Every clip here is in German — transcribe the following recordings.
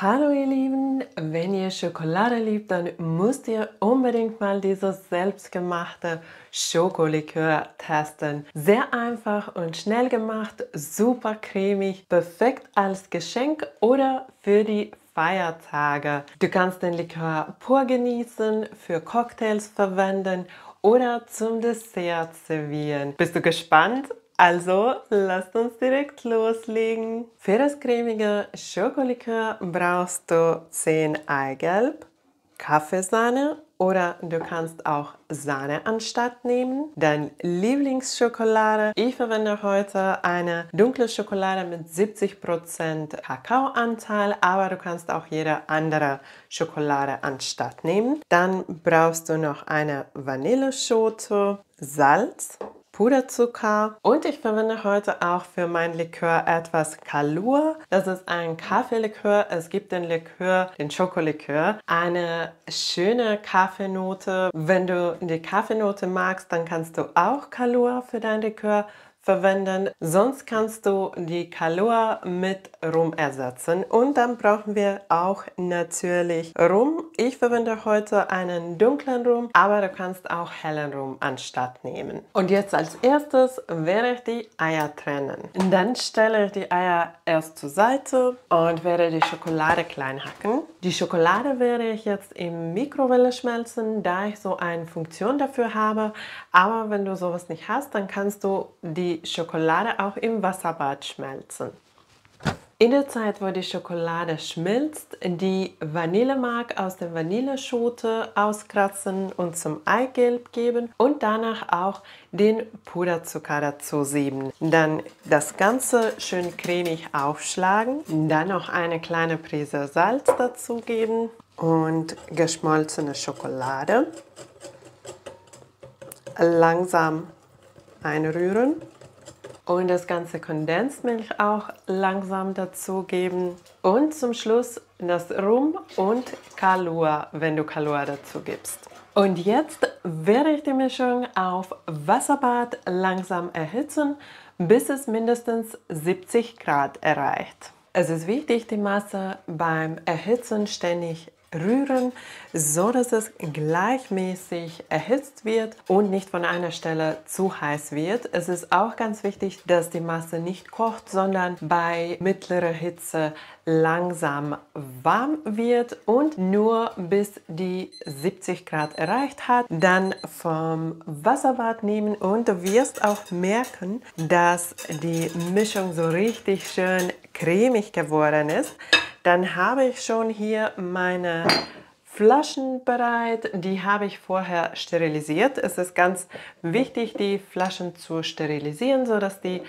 Hallo ihr Lieben, wenn ihr Schokolade liebt, dann müsst ihr unbedingt mal dieses selbstgemachte Schokolikör testen. Sehr einfach und schnell gemacht, super cremig, perfekt als Geschenk oder für die Feiertage. Du kannst den Likör pur genießen, für Cocktails verwenden oder zum Dessert servieren. Bist du gespannt? Also, lasst uns direkt loslegen. Für das cremige Schokolikör brauchst du 10 Eigelb, Kaffeesahne oder du kannst auch Sahne anstatt nehmen. Deine Lieblingsschokolade. Ich verwende heute eine dunkle Schokolade mit 70% Kakaoanteil, aber du kannst auch jede andere Schokolade anstatt nehmen. Dann brauchst du noch eine Vanilleschote, Salz, Puderzucker und ich verwende heute auch für mein Likör etwas Kalua. Das ist ein Kaffeelikör. Es gibt den Likör, den Schokolikör, eine schöne Kaffeenote. Wenn du die Kaffeenote magst, dann kannst du auch Kalua für dein Likör verwenden. Sonst kannst du die Kalua mit Rum ersetzen. Und dann brauchen wir auch natürlich Rum. Ich verwende heute einen dunklen Rum, aber du kannst auch hellen Rum anstatt nehmen. Und jetzt als erstes werde ich die Eier trennen. Dann stelle ich die Eier erst zur Seite und werde die Schokolade klein hacken. Die Schokolade werde ich jetzt im Mikrowelle schmelzen, da ich so eine Funktion dafür habe. Aber wenn du sowas nicht hast, dann kannst du die Schokolade auch im Wasserbad schmelzen. In der Zeit, wo die Schokolade schmilzt, die Vanillemark aus der Vanilleschote auskratzen und zum Eigelb geben und danach auch den Puderzucker dazu sieben. Dann das Ganze schön cremig aufschlagen, dann noch eine kleine Prise Salz dazu geben und geschmolzene Schokolade. Langsam einrühren. Und das ganze Kondensmilch auch langsam dazugeben. Und zum Schluss das Rum und Kalua, wenn du Kalua dazu gibst. Und jetzt werde ich die Mischung auf Wasserbad langsam erhitzen, bis es mindestens 70 Grad erreicht. Es ist wichtig, die Masse beim Erhitzen ständig rühren, so dass es gleichmäßig erhitzt wird und nicht von einer Stelle zu heiß wird. Es ist auch ganz wichtig, dass die Masse nicht kocht, sondern bei mittlerer Hitze langsam warm wird und nur bis die 70 Grad erreicht hat. Dann vom Wasserbad nehmen und du wirst auch merken, dass die Mischung so richtig schön cremig geworden ist. Dann habe ich schon hier meine Flaschen bereit. Die habe ich vorher sterilisiert. Es ist ganz wichtig, die Flaschen zu sterilisieren, sodass die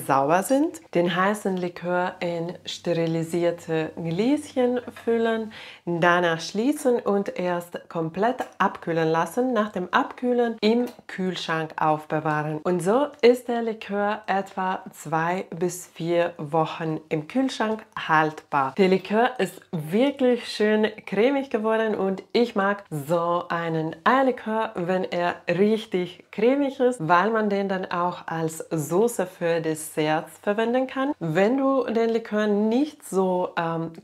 sauber sind. Den heißen Likör in sterilisierte Gläschen füllen, danach schließen und erst komplett abkühlen lassen. Nach dem Abkühlen im Kühlschrank aufbewahren. Und so ist der Likör etwa 2 bis 4 Wochen im Kühlschrank haltbar. Der Likör ist wirklich schön cremig geworden und ich mag so einen Eierlikör, wenn er richtig cremig ist, weil man den dann auch als Soße für Desserts verwenden kann. Wenn du den Likör nicht so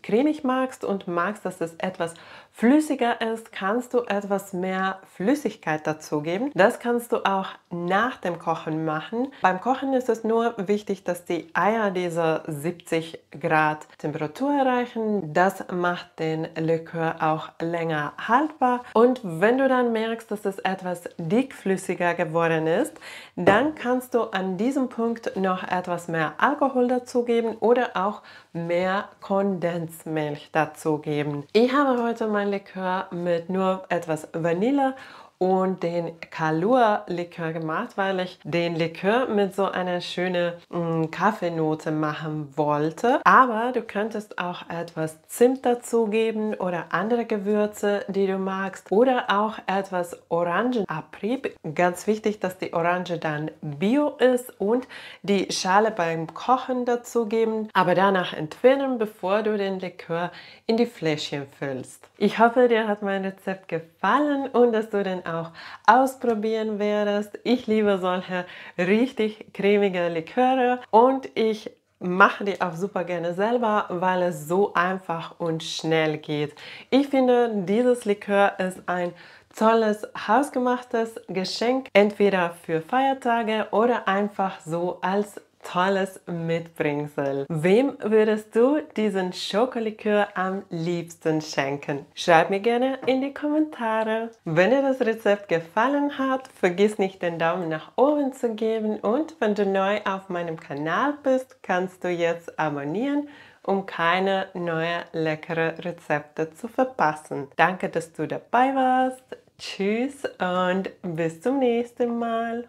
cremig magst und magst, dass es etwas flüssiger ist, kannst du etwas mehr Flüssigkeit dazugeben. Das kannst du auch nach dem Kochen machen. Beim Kochen ist es nur wichtig, dass die Eier diese 70 Grad Temperatur erreichen. Das macht den Likör auch länger haltbar. Und wenn du dann merkst, dass es etwas dickflüssiger geworden ist, dann kannst du an diesem Punkt noch etwas mehr Alkohol dazugeben oder auch mehr Kondensmilch dazugeben. Ich habe heute mein Likör mit nur etwas Vanille und den Kalua-Likör gemacht, weil ich den Likör mit so einer schönen Kaffeenote machen wollte. Aber du könntest auch etwas Zimt dazugeben oder andere Gewürze, die du magst. Oder auch etwas Orangenabrieb. Ganz wichtig, dass die Orange dann bio ist und die Schale beim Kochen dazugeben, aber danach entfernen, bevor du den Likör in die Fläschchen füllst. Ich hoffe, dir hat mein Rezept gefallen und dass du den auch ausprobieren werdest. Ich liebe solche richtig cremige Liköre und ich mache die auch super gerne selber, weil es so einfach und schnell geht. Ich finde, dieses Likör ist ein tolles, hausgemachtes Geschenk, entweder für Feiertage oder einfach so als tolles Mitbringsel. Wem würdest du diesen Schokolikör am liebsten schenken? Schreib mir gerne in die Kommentare. Wenn dir das Rezept gefallen hat, vergiss nicht den Daumen nach oben zu geben und wenn du neu auf meinem Kanal bist, kannst du jetzt abonnieren, um keine neuen leckeren Rezepte zu verpassen. Danke, dass du dabei warst. Tschüss und bis zum nächsten Mal.